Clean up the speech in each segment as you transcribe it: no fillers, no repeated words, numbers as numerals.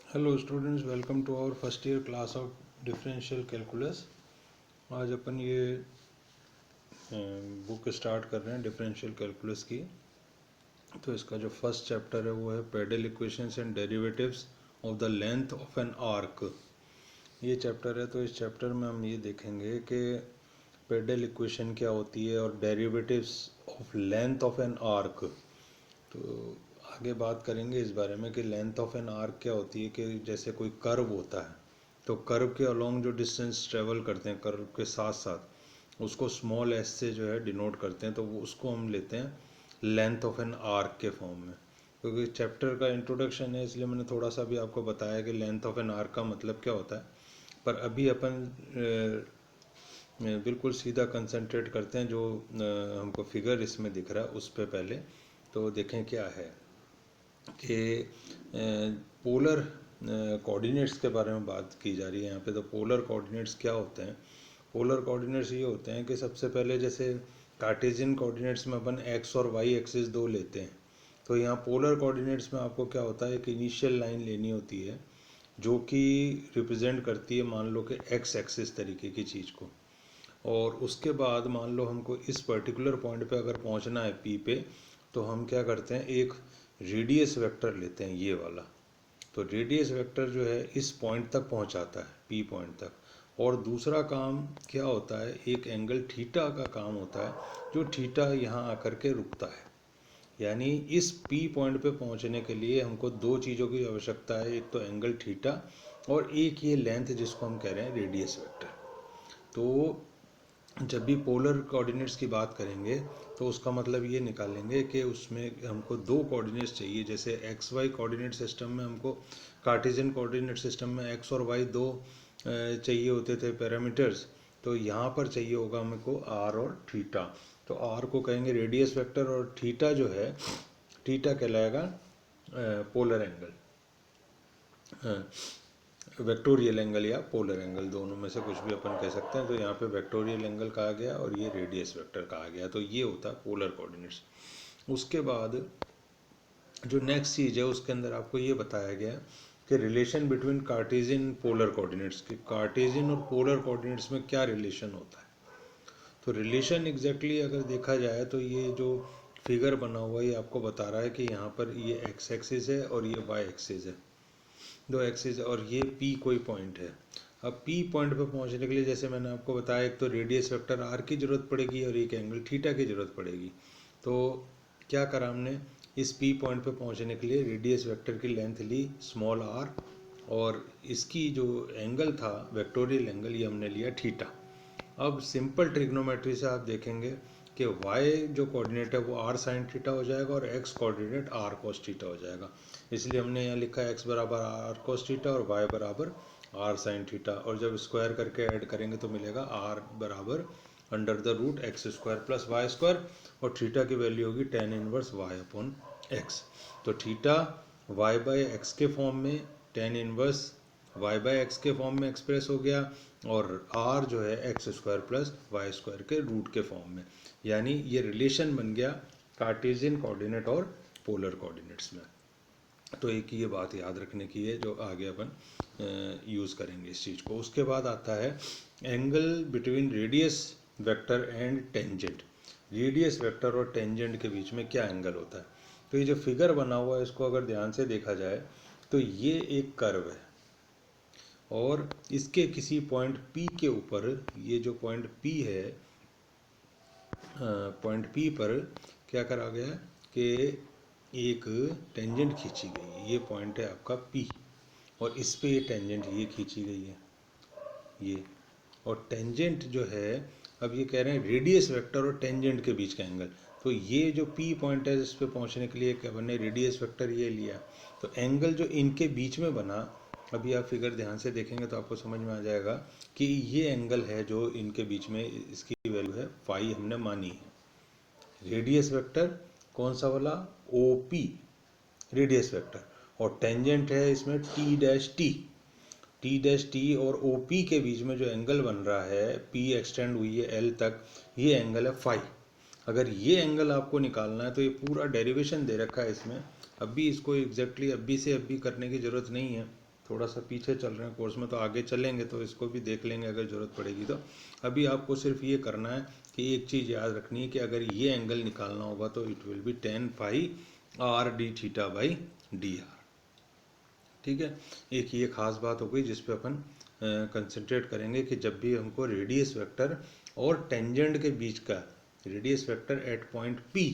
Hello students, welcome to our first year class of differential calculus. आज अपन ये book start कर रहे हैं डिफरेंशियल कैलकुलस की। तो इसका जो फर्स्ट चैप्टर है वो है pedal equations and derivatives of the length of an arc. ये चैप्टर है। तो इस चैप्टर में हम ये देखेंगे कि पेडल इक्वेशन क्या होती है और derivatives of length of an arc. तो आगे बात करेंगे इस बारे में कि लेंथ ऑफ एन आर्क क्या होती है। कि जैसे कोई कर्व होता है तो कर्व के अलोंग जो डिस्टेंस ट्रेवल करते हैं कर्व के साथ साथ उसको स्मॉल एस से जो है डिनोट करते हैं, तो वो उसको हम लेते हैं लेंथ ऑफ एन आर्क के फॉर्म में। क्योंकि चैप्टर का इंट्रोडक्शन है इसलिए मैंने थोड़ा सा भी आपको बताया कि लेंथ ऑफ एन आर्क का मतलब क्या होता है। पर अभी अपन बिल्कुल सीधा कंसंट्रेट करते हैं जो हमको फिगर इसमें दिख रहा है उस पर पहले। तो देखें क्या है कि पोलर कोऑर्डिनेट्स के बारे में बात की जा रही है यहाँ पे। तो पोलर कोऑर्डिनेट्स क्या होते हैं? पोलर कोऑर्डिनेट्स ये होते हैं कि सबसे पहले जैसे कार्टेशियन कोऑर्डिनेट्स में अपन एक्स और वाई एक्सिस दो लेते हैं, तो यहाँ पोलर कोऑर्डिनेट्स में आपको क्या होता है कि इनिशियल लाइन लेनी होती है जो कि रिप्रेजेंट करती है मान लो कि एक्स एक्सिस तरीके की चीज़ को। और उसके बाद मान लो हमको इस पर्टिकुलर पॉइंट पे अगर पहुंचना है पी पे, तो हम क्या करते हैं एक रेडियस वेक्टर लेते हैं ये वाला। तो रेडियस वेक्टर जो है इस पॉइंट तक पहुंचाता है पी पॉइंट तक। और दूसरा काम क्या होता है, एक एंगल थीटा का काम होता है जो थीटा यहाँ आकर के रुकता है। यानी इस पी पॉइंट पे पहुंचने के लिए हमको दो चीज़ों की आवश्यकता है, एक तो एंगल थीटा और एक ये लेंथ जिसको हम कह रहे हैं रेडियस वेक्टर। तो जब भी पोलर कोऑर्डिनेट्स की बात करेंगे तो उसका मतलब ये निकालेंगे कि उसमें हमको दो कोऑर्डिनेट्स चाहिए। जैसे एक्स वाई कोऑर्डिनेट सिस्टम में हमको कार्टेशियन कोऑर्डिनेट सिस्टम में एक्स और वाई दो चाहिए होते थे पैरामीटर्स। तो यहाँ पर चाहिए होगा हमको आर और थीटा। तो आर को कहेंगे रेडियस वेक्टर और थीटा जो है थीटा कहलाएगा पोलर एंगल, वेक्टोरियल एंगल या पोलर एंगल, दोनों में से कुछ भी अपन कह सकते हैं। तो यहाँ पे वेक्टोरियल एंगल कहा गया और ये रेडियस वेक्टर कहा गया। तो ये होता है पोलर कोऑर्डिनेट्स। उसके बाद जो नेक्स्ट चीज़ है उसके अंदर आपको ये बताया गया कि relation between Cartesian polar coordinates की, कार्टेशियन और पोलर कोऑर्डिनेट्स में क्या रिलेशन होता है। तो रिलेशन एग्जैक्टली अगर देखा जाए तो ये जो फिगर बना हुआ है ये आपको बता रहा है कि यहाँ पर ये एक्स एक्सिस है और ये वाई एक्सिस है, दो एक्सिस, और ये पी कोई पॉइंट है। अब पी पॉइंट पे पहुंचने के लिए जैसे मैंने आपको बताया एक तो रेडियस वेक्टर आर की ज़रूरत पड़ेगी और एक एंगल थीटा की ज़रूरत पड़ेगी। तो क्या करा हमने, इस पी पॉइंट पे पहुंचने के लिए रेडियस वेक्टर की लेंथ ली स्मॉल आर और इसकी जो एंगल था वेक्टोरियल एंगल ये हमने लिया थीटा। अब सिंपल ट्रिग्नोमेट्री से आप देखेंगे कि y जो कोऑर्डिनेट है वो r साइन थीटा हो जाएगा और x coordinate r cos theta हो जाएगा। इसलिए हमने यहाँ लिखा है x बराबर r cos थीटा और y बराबर r साइन थीटा। और जब स्क्वायर करके ऐड करेंगे तो मिलेगा r बराबर under the root x square plus Y square और थीटा की वैल्यू होगी tan inverse y upon x। तो थीटा y बाई एक्स के फॉर्म में, tan inverse y by x के फॉर्म में एक्सप्रेस हो गया और r जो है x square plus Y square के रूट के फॉर्म में। यानी ये रिलेशन बन गया कार्टेशियन कोऑर्डिनेट और पोलर कोऑर्डिनेट्स में। तो एक ये बात याद रखने की है जो आगे अपन यूज़ करेंगे इस चीज़ को। उसके बाद आता है angle between radius vector and tangent. Radius vector और टेंजेंट के बीच में क्या एंगल होता है। तो ये जो फिगर बना हुआ है इसको अगर ध्यान से देखा जाए तो ये एक कर्व है और इसके किसी पॉइंट P के ऊपर, ये जो पॉइंट P है, पॉइंट P पर क्या करा गया कि एक टेंजेंट खींची गई है। ये पॉइंट है आपका P और इस पे ये टेंजेंट ये खींची गई है ये। और टेंजेंट जो है, अब ये कह रहे हैं रेडियस वेक्टर और टेंजेंट के बीच का एंगल। तो ये जो P पॉइंट है इस पे पहुंचने के लिए क्या बने, रेडियस वेक्टर ये लिया। तो एंगल जो इनके बीच में बना, अभी आप फिगर ध्यान से देखेंगे तो आपको समझ में आ जाएगा कि ये एंगल है जो इनके बीच में, इसकी वैल्यू है फाई हमने मानी है। रेडियस वेक्टर कौन सा वाला, ओ पी रेडियस वेक्टर, और टेंजेंट है इसमें T dash T. T dash T और ओ पी के बीच में जो एंगल बन रहा है, पी एक्सटेंड हुई है एल तक, ये एंगल है फाई। अगर ये एंगल आपको निकालना है तो ये पूरा डेरिवेशन दे रखा है इसमें। अभी इसको एग्जैक्टली अभी से अभी करने की ज़रूरत नहीं है, थोड़ा सा पीछे चल रहे हैं कोर्स में, तो आगे चलेंगे तो इसको भी देख लेंगे अगर ज़रूरत पड़ेगी तो। अभी आपको सिर्फ ये करना है कि एक चीज़ याद रखनी है कि अगर ये एंगल निकालना होगा तो it will be tan phi r d theta by d are. ठीक है, एक ये खास बात हो गई जिस पे अपन कंसंट्रेट करेंगे कि जब भी हमको रेडियस वेक्टर और टेंजेंट के बीच का, radius vector eight point P,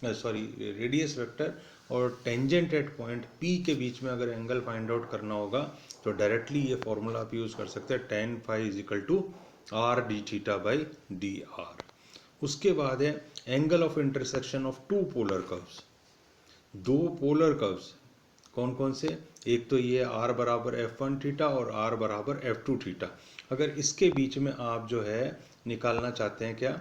sorry radius vector और टेंजेंट एट पॉइंट पी के बीच में अगर एंगल फाइंड आउट करना होगा तो डायरेक्टली ये फॉर्मूला आप यूज़ कर सकते हैं, tan phi is equal to r d theta by d r. उसके बाद है angle of intersection of two polar curves. दो पोलर कर्व्स कौन कौन से, एक तो ये r बराबर f1 थीटा और r बराबर f2 थीटा। अगर इसके बीच में आप जो है निकालना चाहते हैं क्या,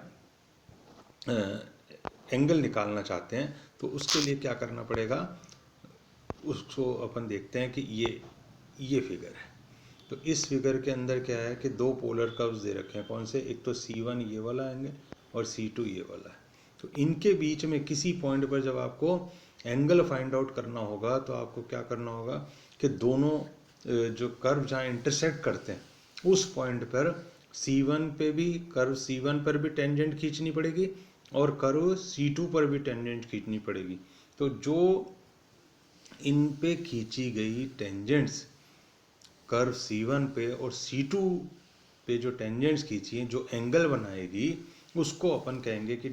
एंगल निकालना चाहते हैं, तो उसके लिए क्या करना पड़ेगा, उसको अपन देखते हैं कि ये फिगर है। तो इस फिगर के अंदर क्या है कि दो पोलर कर्व्स दे रखे हैं, कौन से, एक तो C1 ये वाला एंगल और C2 ये वाला है। तो इनके बीच में किसी पॉइंट पर जब आपको एंगल फाइंड आउट करना होगा तो आपको क्या करना होगा कि दोनों जो कर्व जहाँ इंटरसेक्ट करते हैं उस पॉइंट पर C1 पे भी, कर्व C1 पर भी टेंजेंट खींचनी पड़ेगी और कर्व C2 पर भी टेंजेंट खींचनी पड़ेगी। तो जो इन पे खींची गई टेंजेंट्स कर्व C1 पे और C2 पे जो टेंजेंट्स खींची हैं, जो एंगल बनाएगी, उसको अपन कहेंगे कि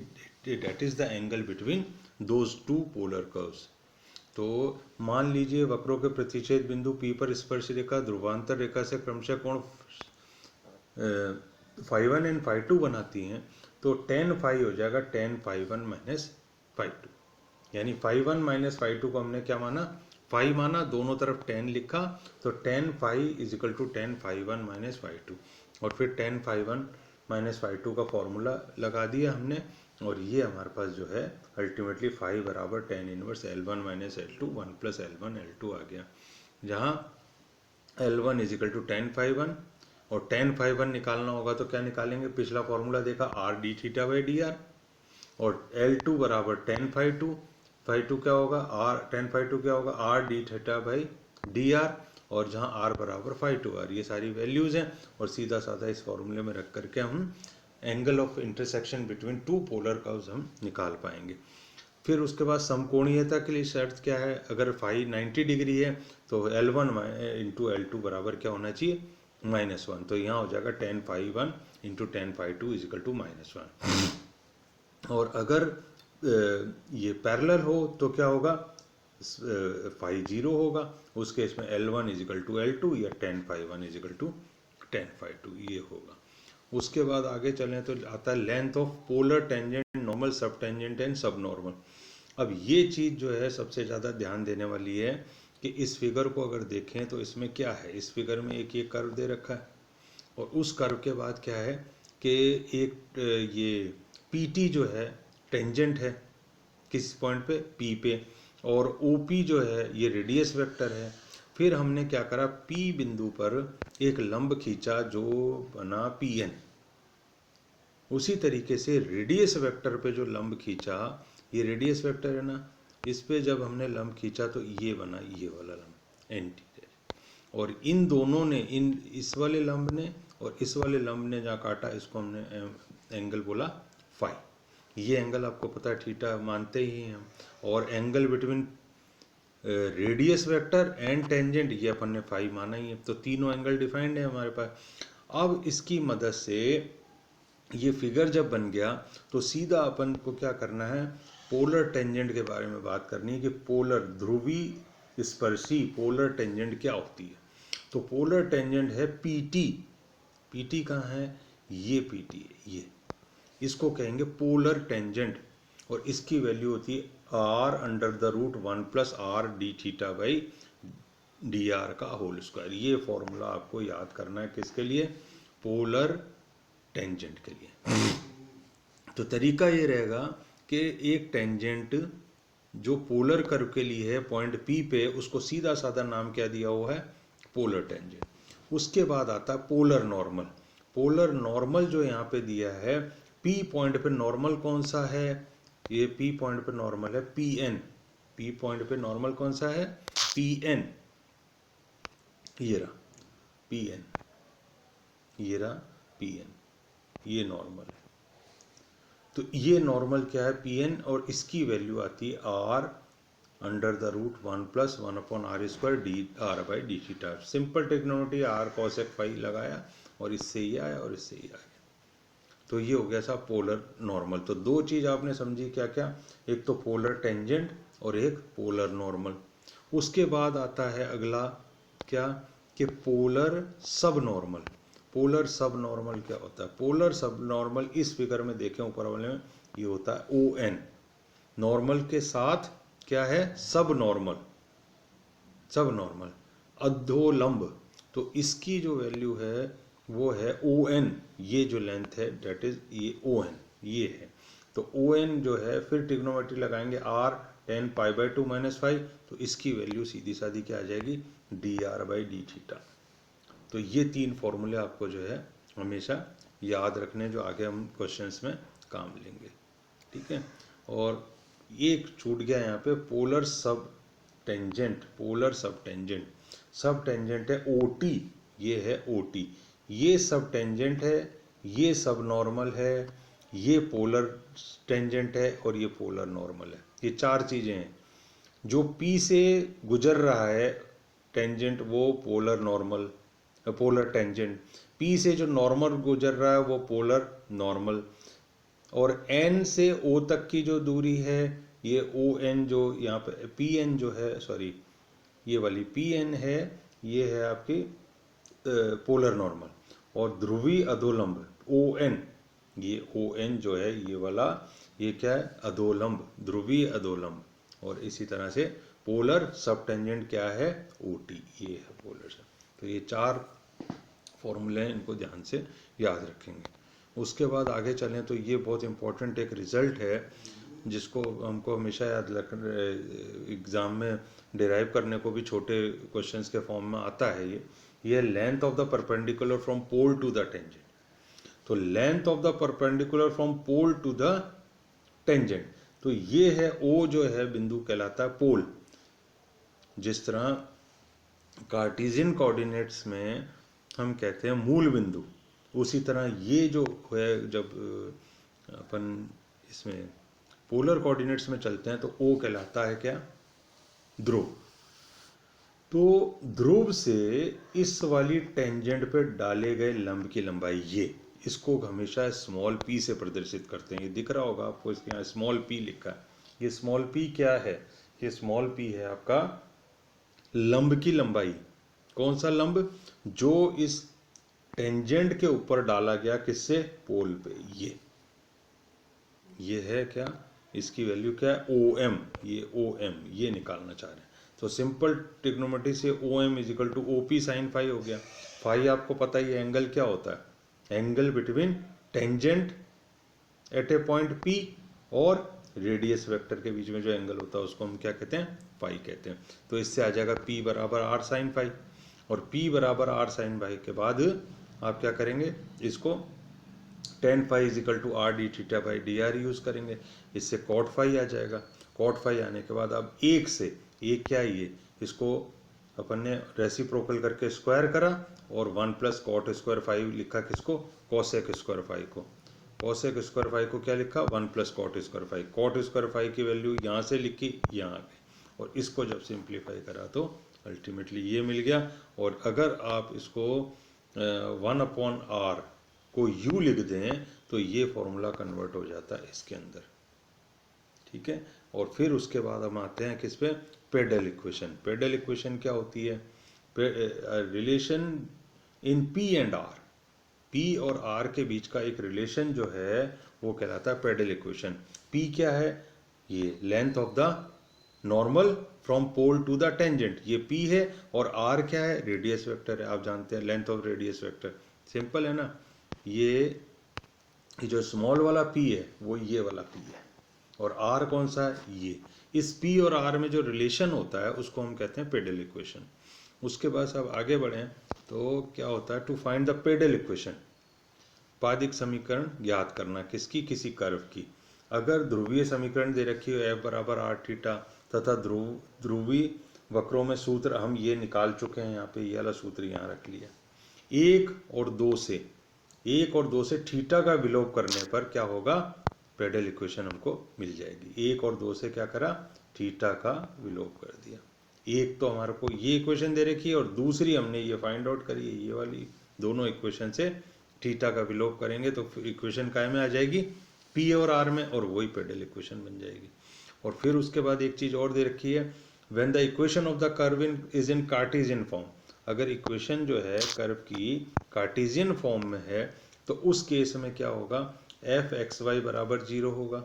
that is the angle between those two polar curves. तो मान लीजिए वक्रों के प्रतिच्छेद बिंदु P पर स्पर्श रेखा ध्रुवांतर रेखा से क्रमशः कोण phi1 एंड phi2 बनाती हैं, तो tan phi हो जाएगा tan phi1 माइनस phi2, यानी phi1 माइनस phi2 को हमने क्या माना, phi माना, दोनों तरफ tan लिखा, तो tan phi is equal to tan phi1 minus phi2, और फिर tan phi1 माइनस phi2 का फॉर्मूला लगा दिया हमने, और ये हमारे पास जो है अल्टीमेटली phi बराबर tan inverse L1 minus L2 1 plus L1 L2 आ गया, जहाँ L1 is equal to tan phi1 और tan phi1 निकालना होगा तो क्या निकालेंगे, पिछला फॉर्मूला देखा r d theta by d are, और L2 बराबर tan phi2, phi2 क्या होगा, r tan phi2 क्या होगा, r d theta by d are, और जहाँ r बराबर phi2 r, ये सारी वैल्यूज़ हैं, और सीधा साधा इस फॉर्मूले में रख करके हम angle of intersection between two polar curves हम निकाल पाएंगे। फिर उसके बाद समकोणीयता के लिए शर्त क्या है, अगर phi 90 डिग्री है तो L1 इंटू L2 बराबर क्या होना चाहिए, -1, तो यहाँ हो जाएगा tan phi1 into tan phi2 is equal to -1। और अगर ये पैरेलल हो तो क्या होगा, phi 0 होगा, उस केस में L1 is equal to L2 या tan phi1 is equal to tan phi2 ये होगा। उसके बाद आगे चलें तो आता है length of polar tangent, normal, सब टेंजेंट एंड सब नॉर्मल। अब ये चीज़ जो है सबसे ज़्यादा ध्यान देने वाली है कि इस फिगर को अगर देखें तो इसमें क्या है, इस फिगर में एक ये कर्व दे रखा है, और उस कर्व के बाद क्या है कि एक ये PT जो है टेंजेंट है किस पॉइंट पे, P पे, और OP जो है ये रेडियस वेक्टर है। फिर हमने क्या करा, P बिंदु पर एक लंब खींचा जो बना PN। उसी तरीके से रेडियस वेक्टर पे जो लंब खींचा, ये रेडियस वेक्टर है ना, इस पे जब हमने लंब खींचा तो ये बना ये वाला लंब एंटी, और इन दोनों ने, इस वाले लंब ने और इस वाले लंब ने जहाँ काटा, इसको हमने एंगल बोला फाई। ये एंगल आपको पता है थीटा मानते ही हैं हम, और angle between radius vector and tangent ये अपन ने फाई माना ही है, तो तीनों एंगल डिफाइंड है हमारे पास। अब इसकी मदद से ये फिगर जब बन गया तो सीधा अपन को क्या करना है, पोलर टेंजेंट के बारे में बात करनी है कि पोलर ध्रुवी स्पर्शी पोलर टेंजेंट क्या होती है। तो पोलर टेंजेंट है PT, PT कहाँ है, ये PT है, ये इसको कहेंगे पोलर टेंजेंट, और इसकी वैल्यू होती है r under the root 1 plus r d theta by d r का होल स्क्वायर। ये फॉर्मूला आपको याद करना है किसके लिए, पोलर टेंजेंट के लिए। तो तरीका ये रहेगा कि एक टेंजेंट जो पोलर कर्व के लिए है पॉइंट P पे, उसको सीधा साधा नाम क्या दिया हुआ है, पोलर टेंजेंट। उसके बाद आता है पोलर नॉर्मल। पोलर नॉर्मल जो यहाँ पे दिया है, P पॉइंट पे नॉर्मल कौन सा है, ये P पॉइंट पे नॉर्मल है PN। P पॉइंट पे नॉर्मल कौन सा है, PN। ये रहा पी एन, ये रहा पी एन, ये नॉर्मल है। तो ये नॉर्मल क्या है पी एन, और इसकी वैल्यू आती है r under the root 1 + 1/r² d r by d theta. Simple technology, r cosec phi लगाया और इससे ये आया और इससे ये आया। तो ये हो गया साहब पोलर नॉर्मल। तो दो चीज़ आपने समझी क्या क्या, एक तो पोलर टेंजेंट और एक पोलर नॉर्मल। उसके बाद आता है अगला क्या कि पोलर सब नॉर्मल। पोलर सब नॉर्मल क्या होता है? पोलर सब नॉर्मल इस फिगर में देखें ऊपर वाले में, ये होता है ओ एन, नॉर्मल के साथ क्या है सब नॉर्मल, सब नॉर्मल अधोलंब। तो इसकी जो वैल्यू है वो है ओ एन, ये जो लेंथ है डेट इज ये ओ एन, ये है। तो ओ एन जो है फिर ट्रिग्नोमेट्री लगाएंगे r tan π/2 - 5, तो इसकी वैल्यू सीधी साधी क्या आ जाएगी dr/d²। तो ये तीन फॉर्मूले आपको जो है हमेशा याद रखने, जो आगे हम क्वेश्चंस में काम लेंगे, ठीक है। और एक छूट गया यहाँ पे, पोलर सब टेंजेंट। पोलर सब टेंजेंट, सब टेंजेंट है ओ टी, ये है ओ टी, ये सब टेंजेंट है, ये सब नॉर्मल है, ये पोलर टेंजेंट है और ये पोलर नॉर्मल है। ये चार चीज़ें हैं। जो पी से गुजर रहा है टेंजेंट वो polar normal, polar tangent. P से जो नॉर्मल गुजर रहा है वो पोलर नॉर्मल। और एन से ओ तक की जो दूरी है ये ओ एन, जो यहाँ पे पी एन जो है, सॉरी ये वाली पी एन है, ये है आपकी पोलर नॉर्मल। और ध्रुवी अधोलंब ओ एन, ये ओ एन जो है ये वाला, ये क्या है अधोलंब, ध्रुवीय अधोलंब। और इसी तरह से पोलर सब टेंजेंट क्या है ओ टी, ये है पोलर सब। तो ये चार फॉर्मूले हैं, इनको ध्यान से याद रखेंगे। उसके बाद आगे चलें तो ये बहुत इंपॉर्टेंट एक रिजल्ट है जिसको हमको हमेशा याद रख, एग्ज़ाम में डिराइव करने को भी छोटे क्वेश्चंस के फॉर्म में आता है। ये length of the perpendicular from pole to the tangent. तो length of the perpendicular from pole to the tangent, तो ये है ओ जो है बिंदु कहलाता है पोल। जिस तरह कार्टेशियन कोऑर्डिनेट्स में हम कहते हैं मूल बिंदु, उसी तरह ये जो है जब अपन इसमें पोलर कोऑर्डिनेट्स में चलते हैं तो ओ कहलाता है क्या ध्रुव। तो ध्रुव से इस वाली टेंजेंट पे डाले गए लंब की लंबाई, ये इसको हमेशा स्मॉल पी से प्रदर्शित करते हैं। ये दिख रहा होगा आपको, इसके यहाँ स्मॉल पी लिखा है। ये स्मॉल पी क्या है? ये स्मॉल पी है आपका लंब की लंबाई। कौन सा लंब? जो इस टेंजेंट के ऊपर डाला गया, किससे? पोल पे। ये है क्या, इसकी वैल्यू क्या है ओ एम, ये ओ एम ये निकालना चाह रहे हैं। तो सिंपल ट्रिग्नोमेट्री से O M is equal to O P sine phi हो गया। फाई आपको पता ही है एंगल क्या होता है, angle between tangent at A point P और रेडियस वेक्टर के बीच में जो एंगल होता है उसको हम क्या कहते हैं? फाई कहते हैं। तो इससे आ जाएगा P बराबर आर साइन फाई, और P बराबर आर साइन फाई के बाद आप क्या करेंगे, इसको tan phi is equal to r d theta by d r use करेंगे। इससे कॉट फाई आ जाएगा। कॉट फाई आने के बाद अब एक से, एक क्या है ये, इसको अपन ने रेसिप्रोकल करके स्क्वायर करा और 1 + कॉट स्क्वायर फाई लिखा, किसको? कॉसेक स्क्वायर फाई को। कॉसेक स्क्वायर फाई को क्या लिखा? 1 + cot square phi. Cot square phi की वैल्यू यहाँ से लिखी, यहाँ आ गई, और इसको जब सिंप्लीफाई करा तो अल्टीमेटली ये मिल गया। और अगर आप इसको 1/r को u लिख दें तो ये फॉर्मूला कन्वर्ट हो जाता है इसके अंदर, ठीक है। और फिर उसके बाद हम आते हैं किस पे? Pedal equation. पेडल इक्वेशन क्या होती है? Relation in P and R, P और R के बीच का एक रिलेशन जो है वो कहलाता है पेडल इक्वेशन। P क्या है? ये length of the normal from pole to the tangent, ये P है। और R क्या है? रेडियस वेक्टर है, आप जानते हैं length of radius vector. Simple है ना। ये जो स्मॉल वाला P है वो ये वाला P है, और R कौन सा है? ये। इस P और R में जो रिलेशन होता है उसको हम कहते हैं पेडल इक्वेशन। उसके बाद अब आगे बढ़ें तो क्या होता है? To find the pedal equation, पादिक समीकरण ज्ञात करना, किसकी? किसी कर्व की। अगर ध्रुवीय समीकरण दे रखी हो F बराबर आर थीटा तथा ध्रुवी वक्रों में सूत्र हम ये निकाल चुके हैं, यहाँ पे ये वाला सूत्र यहाँ रख लिया। 1 और 2 से थीटा का विलोप करने पर क्या होगा, पेडल इक्वेशन हमको मिल जाएगी। 1 और 2 से क्या करा, थीटा का विलोप कर दिया। एक तो हमारे को ये इक्वेशन दे रखी है और दूसरी हमने ये फाइंड आउट करी है, ये वाली। दोनों इक्वेशन से थीटा का विलोप करेंगे तो इक्वेशन काय में आ जाएगी, पी और आर में, और वही पेडल इक्वेशन बन जाएगी। और फिर उसके बाद एक चीज़ और दे रखी है, when the equation of the curve is in Cartesian form. अगर इक्वेशन जो है कर्व की कार्टेशियन फॉर्म में है तो उस केस में क्या होगा, एफ एक्स वाई बराबर 0 होगा।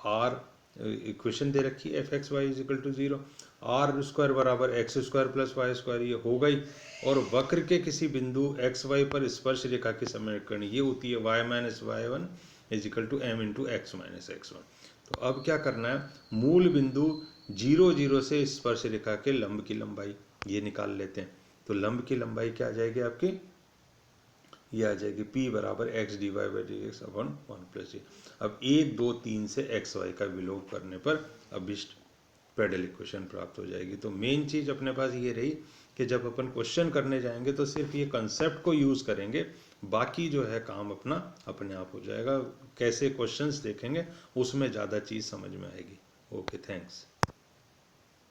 आर इक्वेशन दे रखी है F X Y is equal to 0, R square बराबर X square plus Y square, ये होगा ही। और वक्र के किसी बिंदु एक्स वाई पर स्पर्श रेखा की समीकरण ये होती है y minus y one is equal to m into x minus x one. तो अब क्या करना है, मूल बिंदु 0 0 से स्पर्श रेखा के लंब की लंबाई ये निकाल लेते हैं। तो लंब की लंबाई क्या आ जाएगी आपकी, ये आ जाएगी p बराबर X D Y by D X upon 1 plus जी। अब 1 2 3 से एक्स वाई का विलोप करने पर अभिष्ट पेडल इक्वेशन प्राप्त हो जाएगी। तो मेन चीज़ अपने पास ये रही कि जब अपन क्वेश्चन करने जाएंगे तो सिर्फ ये कंसेप्ट को यूज़ करेंगे, बाकी जो है काम अपना अपने आप हो जाएगा। कैसे क्वेश्चंस देखेंगे उसमें ज़्यादा चीज़ समझ में आएगी। Okay, thanks.